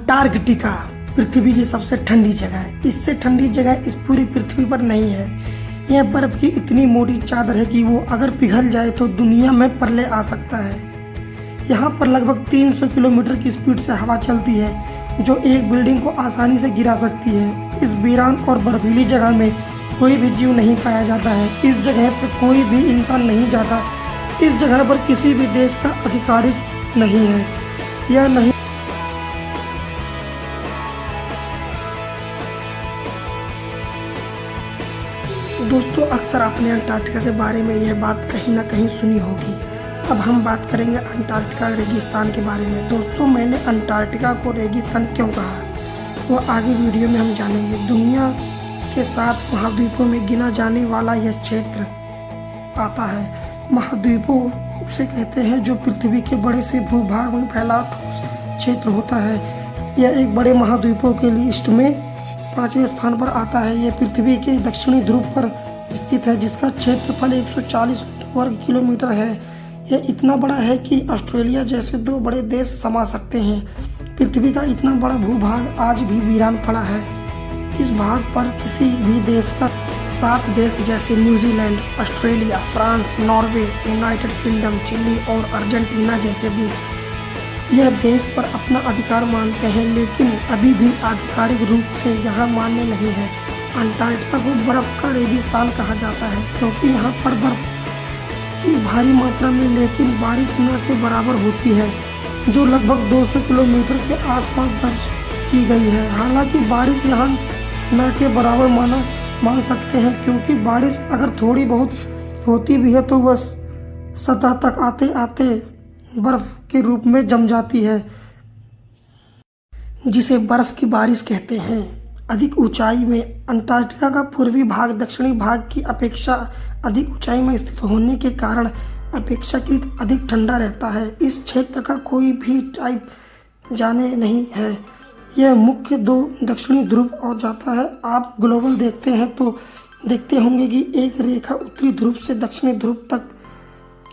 Antarctica पृथ्वी की सबसे ठंडी जगह है। इससे ठंडी जगह इस पूरी पृथ्वी पर नहीं है। यह बर्फ की इतनी मोटी चादर है कि वो अगर पिघल जाए तो दुनिया में प्रलय आ सकता है। यहाँ पर लगभग 300 किलोमीटर की स्पीड से हवा चलती है, जो एक बिल्डिंग को आसानी से गिरा सकती है। इस वीरान और बर्फीली जगह में कोई भी जीव नहीं पाया जाता है। इस जगह पर कोई भी इंसान नहीं जाता। इस जगह पर किसी भी देश का आधिकारिक नहीं है या नहीं। दोस्तों, अक्सर आपने अंटार्कटिका के बारे में यह बात कहीं ना कहीं सुनी होगी। अब हम बात करेंगे अंटार्कटिका रेगिस्तान के बारे में। दोस्तों, मैंने अंटार्कटिका को रेगिस्तान क्यों कहा, वो आगे वीडियो में हम जानेंगे। दुनिया के 7 महाद्वीपों में गिना जाने वाला यह क्षेत्र आता है। महाद्वीपों उसे कहते हैं जो पृथ्वी के बड़े से भूभाग में फैला ठोस क्षेत्र होता है। यह एक बड़े महाद्वीपों के लिस्ट में 5वें स्थान पर आता है। यह पृथ्वी के दक्षिणी ध्रुव पर स्थित है, जिसका क्षेत्रफल 140 वर्ग किलोमीटर है। यह इतना बड़ा है कि ऑस्ट्रेलिया जैसे 2 बड़े देश समा सकते हैं। पृथ्वी का इतना बड़ा भूभाग आज भी वीरान पड़ा है। इस भाग पर किसी भी देश का 7 देश जैसे New Zealand, Australia, France, Norway, United Kingdom, Chile और अर्जेंटीना जैसे देश यह देश पर अपना अधिकार मानते हैं, लेकिन अभी भी आधिकारिक रूप से यहाँ मान्य नहीं है। अंटार्कटिका को बर्फ का रेगिस्तान कहा जाता है क्योंकि यहाँ पर बर्फ की भारी मात्रा में लेकिन बारिश न के बराबर होती है, जो लगभग 200 किलोमीटर के आसपास दर्ज की गई है। हालांकि बारिश यहाँ न के बराबर मान सकते हैं, क्योंकि बारिश अगर थोड़ी बहुत होती भी है तो वह सतह तक आते आते बर्फ के रूप में जम जाती है, जिसे बर्फ की बारिश कहते हैं। अधिक ऊंचाई में अंटार्कटिका का पूर्वी भाग दक्षिणी भाग की अपेक्षा अधिक ऊंचाई में स्थित होने के कारण अपेक्षाकृत अधिक ठंडा रहता है। इस क्षेत्र का कोई भी टाइप जाने नहीं है। यह मुख्य 2 दक्षिणी ध्रुव और जाता है। आप ग्लोबल देखते हैं तो देखते होंगे कि एक रेखा उत्तरी ध्रुव से दक्षिणी ध्रुव तक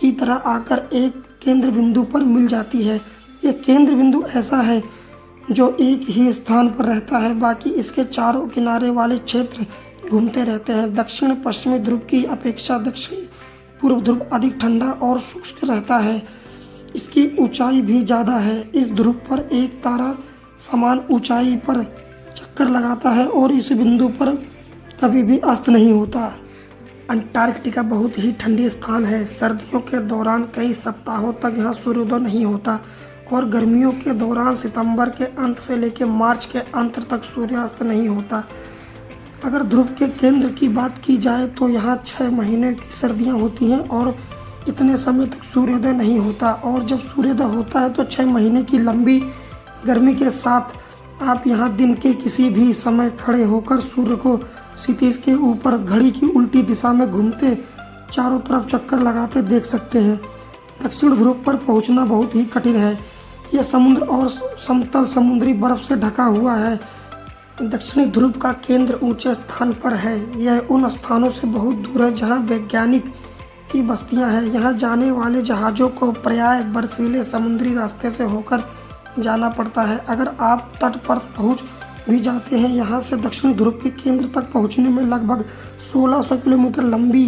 की तरह आकर एक केंद्र बिंदु पर मिल जाती है। यह केंद्र बिंदु ऐसा है जो एक ही स्थान पर रहता है, बाकी इसके चारों किनारे वाले क्षेत्र घूमते रहते हैं। दक्षिण पश्चिमी ध्रुव की अपेक्षा दक्षिणी पूर्व ध्रुव अधिक ठंडा और शुष्क रहता है। इसकी ऊंचाई भी ज़्यादा है। इस ध्रुव पर एक तारा समान ऊंचाई पर चक्कर लगाता है और इस बिंदु पर कभी भी अस्त नहीं होता। अंटार्कटिका बहुत ही ठंडी स्थान है। सर्दियों के दौरान कई सप्ताहों तक यहाँ सूर्योदय नहीं होता और गर्मियों के दौरान सितंबर के अंत से लेकर मार्च के अंत तक सूर्यास्त नहीं होता। अगर ध्रुव के केंद्र की बात की जाए तो यहाँ 6 महीने की सर्दियाँ होती हैं और इतने समय तक सूर्योदय नहीं होता, और जब सूर्योदय होता है तो 6 महीने की लंबी गर्मी के साथ आप यहाँ दिन के किसी भी समय खड़े होकर सूर्य को क्षितिज के ऊपर घड़ी की उल्टी दिशा में घूमते चारों तरफ चक्कर लगाते देख सकते हैं। दक्षिण ध्रुव पर पहुँचना बहुत ही कठिन है। यह समुद्र और समतल समुद्री बर्फ से ढका हुआ है। दक्षिणी ध्रुव का केंद्र ऊंचे स्थान पर है। यह उन स्थानों से बहुत दूर है जहां वैज्ञानिक की बस्तियां हैं। यहां जाने वाले जहाज़ों को प्रायः बर्फीले समुद्री रास्ते से होकर जाना पड़ता है। अगर आप तट पर पहुंच भी जाते हैं, यहां से दक्षिणी ध्रुव के केंद्र तक पहुंचने में लगभग 1600 किलोमीटर लंबी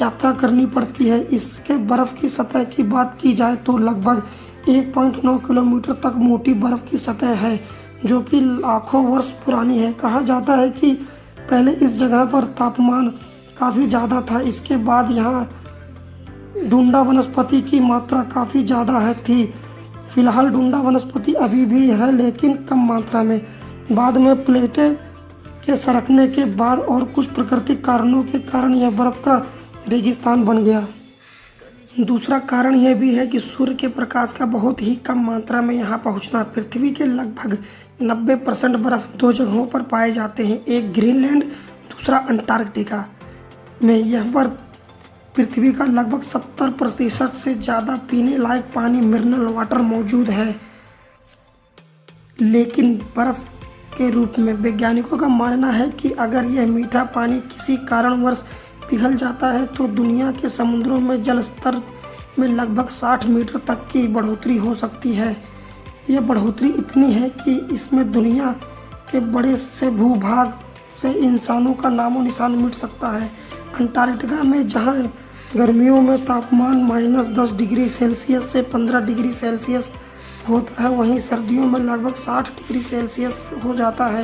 यात्रा करनी पड़ती है। इसके बर्फ़ की सतह की बात की जाए तो लगभग 1.9 किलोमीटर तक मोटी बर्फ़ की सतह है, जो कि लाखों वर्ष पुरानी है। कहा जाता है कि पहले इस जगह पर तापमान काफ़ी ज़्यादा था। इसके बाद यहाँ डुंडा वनस्पति की मात्रा काफ़ी ज़्यादा थी। फिलहाल डुंडा वनस्पति अभी भी है, लेकिन कम मात्रा में। बाद में प्लेटें के सरकने के बाद और कुछ प्राकृतिक कारणों के कारण यह बर्फ़ का रेगिस्तान बन गया। दूसरा कारण यह भी है कि सूर्य के प्रकाश का बहुत ही कम मात्रा में यहाँ पहुँचना। पृथ्वी के लगभग 90% बर्फ़ 2 जगहों पर पाए जाते हैं, एक ग्रीनलैंड, दूसरा अंटार्कटिका में। यह पर पृथ्वी का लगभग 70% से ज़्यादा पीने लायक पानी मिनरल वाटर मौजूद है, लेकिन बर्फ़ के रूप में। वैज्ञानिकों का मानना है कि अगर यह मीठा पानी किसी कारणवश पिघल जाता है तो दुनिया के समुद्रों में जल स्तर में लगभग 60 मीटर तक की बढ़ोतरी हो सकती है। यह बढ़ोतरी इतनी है कि इसमें दुनिया के बड़े से भूभाग से इंसानों का नामो निशान मिट सकता है। अंटार्कटिका में जहां गर्मियों में तापमान -10 डिग्री सेल्सियस से 15 डिग्री सेल्सियस होता है, वहीं सर्दियों में लगभग 60 डिग्री सेल्सियस हो जाता है।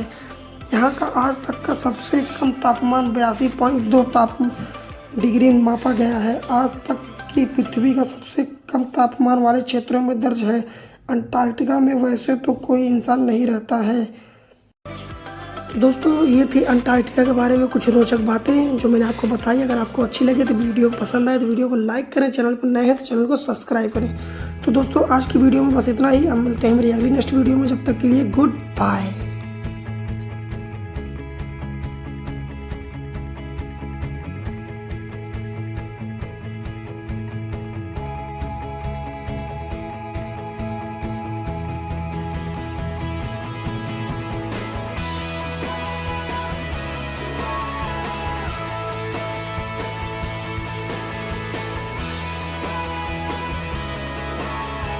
यहाँ का आज तक का सबसे कम तापमान 82.2 डिग्री मापा गया है। आज तक की पृथ्वी का सबसे कम तापमान वाले क्षेत्रों में दर्ज है। अंटार्कटिका में वैसे तो कोई इंसान नहीं रहता है। दोस्तों, ये थी अंटार्कटिका के बारे में कुछ रोचक बातें जो मैंने आपको बताई। अगर आपको अच्छी लगे तो वीडियो पसंद आए तो वीडियो को लाइक करें, चैनल पर नए हैं तो चैनल को सब्सक्राइब करें। तो दोस्तों, आज की वीडियो में बस इतना ही। अब मिलते हैं मेरी अगली नेक्स्ट वीडियो में। जब तक के लिए गुड बाय।